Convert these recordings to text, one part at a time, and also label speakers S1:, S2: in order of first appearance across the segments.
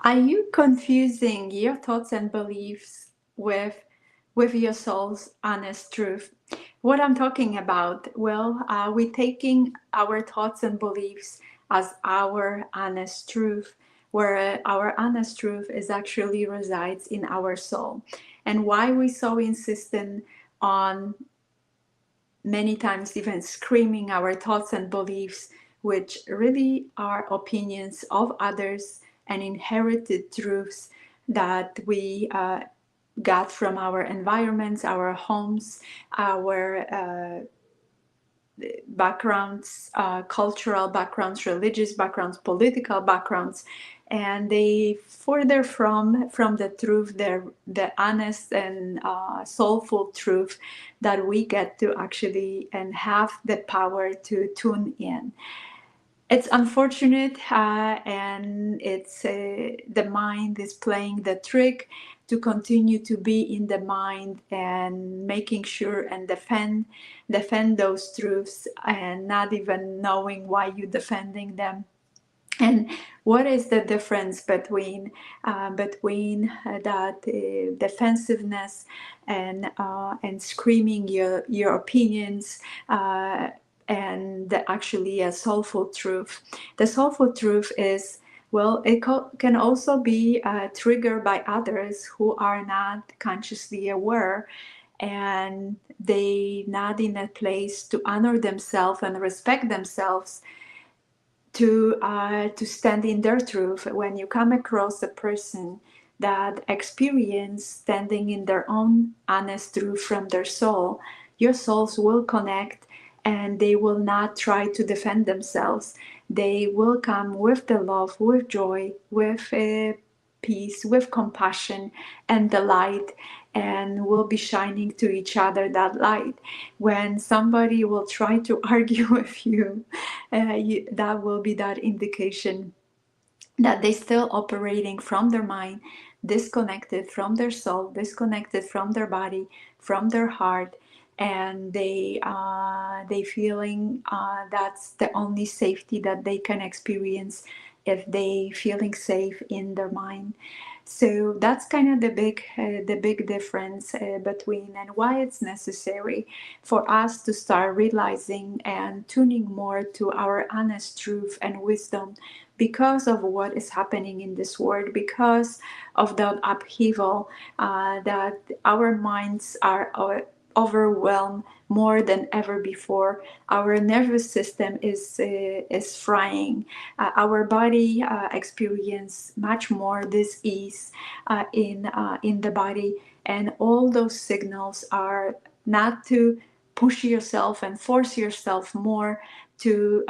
S1: Are you confusing your thoughts and beliefs with your soul's honest truth? What I'm talking about, well, we're taking our thoughts and beliefs as our honest truth, where our honest truth is actually resides in our soul. And why we so insistent on many times even screaming our thoughts and beliefs, which really are opinions of others and inherited truths that we got from our environments, our homes, our backgrounds, cultural backgrounds, religious backgrounds, political backgrounds, and they further from the truth, the honest and soulful truth that we get to actually and have the power to tune in. It's unfortunate, and it's the mind is playing the trick to continue to be in the mind and making sure and defend those truths and not even knowing why you're defending them. And what is the difference between that defensiveness and screaming your opinions and actually a soulful truth? The soulful truth is, well, it can also be triggered by others who are not consciously aware, and they not in a place to honor themselves and respect themselves to stand in their truth. When you come across a person that experience standing in their own honest truth from their soul, your souls will connect and they will not try to defend themselves. They will come with the love, with joy, with peace, with compassion and the light, and will be shining to each other that light. When somebody will try to argue with you, that will be that indication that they still operating from their mind, disconnected from their soul, disconnected from their body, from their heart, and they feeling that's the only safety that they can experience if they feeling safe in their mind. So that's kind of the big difference between, and why it's necessary for us to start realizing and tuning more to our honest truth and wisdom, because of what is happening in this world, because of the upheaval that our minds are overwhelmed more than ever before. Our nervous system is frying. Our body experience much more disease in the body, and all those signals are not to push yourself and force yourself more to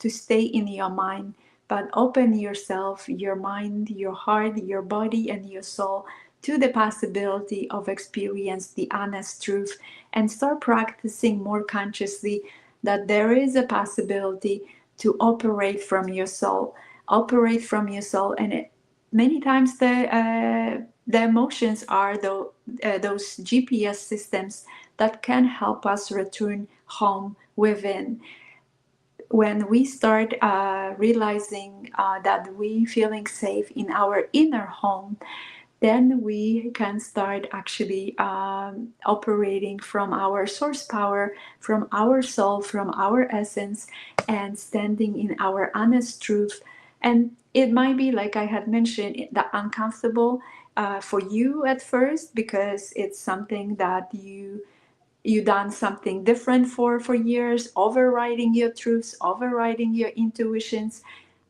S1: stay in your mind, but open yourself, your mind, your heart, your body, and your soul to the possibility of experience the honest truth, and start practicing more consciously that there is a possibility to operate from your soul. And many times the emotions are those GPS systems that can help us return home within. When we start realizing that we feeling safe in our inner home, then we can start actually operating from our source power, from our soul, from our essence, and standing in our honest truth. And it might be, like I had mentioned, that uncomfortable for you at first, because it's something that you done something different for years, overriding your truths, overriding your intuitions.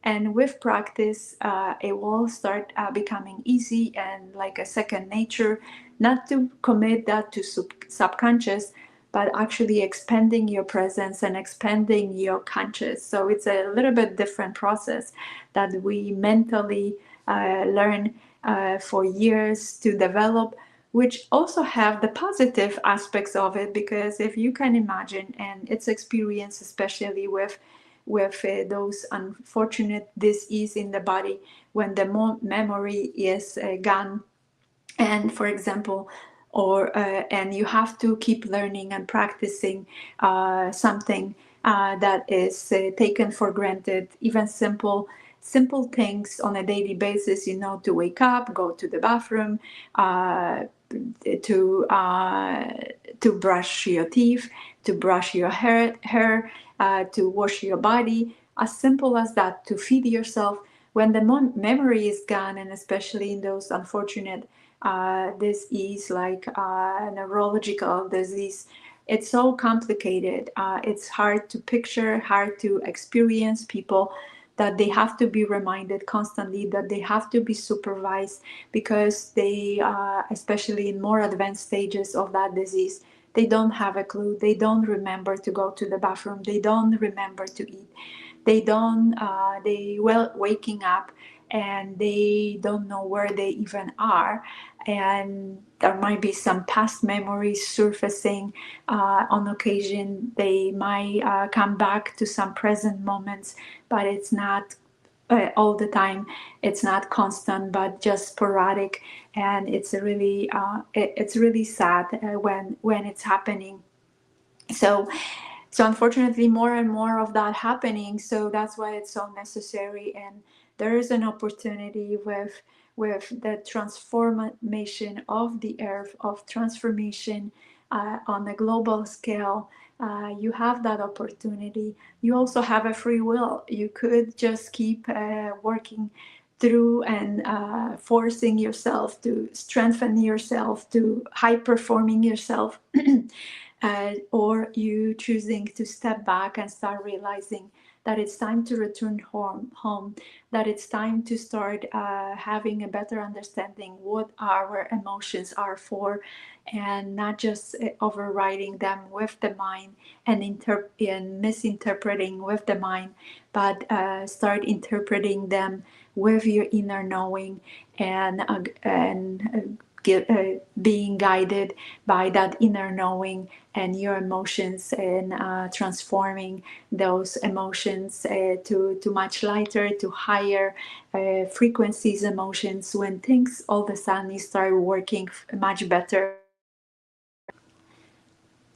S1: And with practice it will start becoming easy and like a second nature, not to commit that to subconscious, but actually expanding your presence and expanding your conscious. So it's a little bit different process that we mentally learn for years to develop, which also have the positive aspects of it. Because if you can imagine, and it's experience especially with those unfortunate disease in the body, when the memory is gone, and for example, or and you have to keep learning and practicing something that is taken for granted, even simple things on a daily basis, you know, to wake up, go to the bathroom, uh, to uh, to brush your teeth, to brush your hair, to wash your body, as simple as that, to feed yourself. When the memory is gone, and especially in those unfortunate disease like neurological disease, it's so complicated. It's hard to picture, hard to experience. People that they have to be reminded constantly, that they have to be supervised, because they, especially in more advanced stages of that disease, they don't have a clue. They don't remember to go to the bathroom. They don't remember to eat. They don't. They well waking up, and they don't know where they even are, and there might be some past memories surfacing. On occasion, they might come back to some present moments, but it's not all the time. It's not constant, but just sporadic, and it's really sad when it's happening. So unfortunately, more and more of that happening. So that's why it's so necessary. And there is an opportunity with the transformation of the earth, of transformation on a global scale. You have that opportunity. You also have a free will. You could just keep working through and forcing yourself to strengthen yourself, to high performing yourself. Or you choosing to step back and start realizing that it's time to return home, that it's time to start having a better understanding what our emotions are for, and not just overriding them with the mind and misinterpreting with the mind, but start interpreting them with your inner knowing, and being guided by that inner knowing and your emotions, and transforming those emotions to much lighter, to higher frequencies emotions, when things all of a sudden start working much better,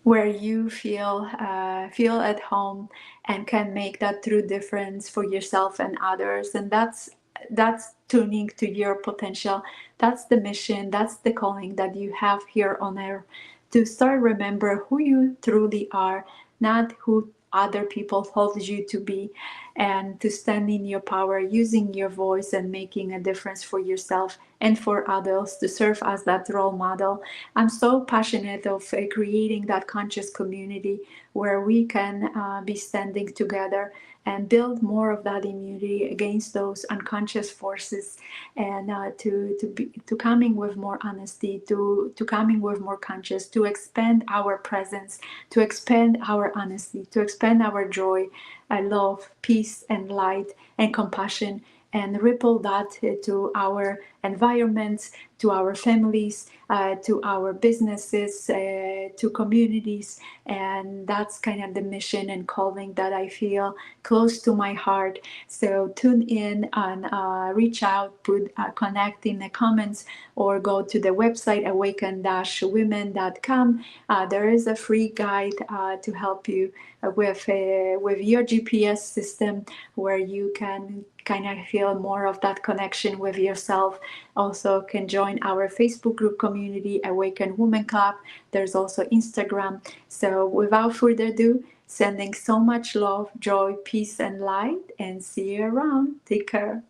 S1: where you feel at home and can make that true difference for yourself and others. And that's tuning to your potential. That's the mission, that's the calling that you have here on earth, to start remember who you truly are, not who other people told you to be, and to stand in your power, using your voice and making a difference for yourself and for others, to serve as that role model. I'm so passionate of creating that conscious community where we can be standing together and build more of that immunity against those unconscious forces, and to coming with more honesty, to coming with more conscious, to expand our presence, to expand our honesty, to expand our joy, love, peace, and light, and compassion, and ripple that to our environments, to our families, to our businesses, to communities. And that's kind of the mission and calling that I feel close to my heart. So tune in and reach out, put connect in the comments, or go to the website awaken-women.com. There is a free guide to help you with your GPS system, where you can kind of feel more of that connection with yourself. Also can join our Facebook group community, Awaken Women Club. There's also Instagram. So without further ado, sending so much love, joy, peace, and light, and see you around. Take care.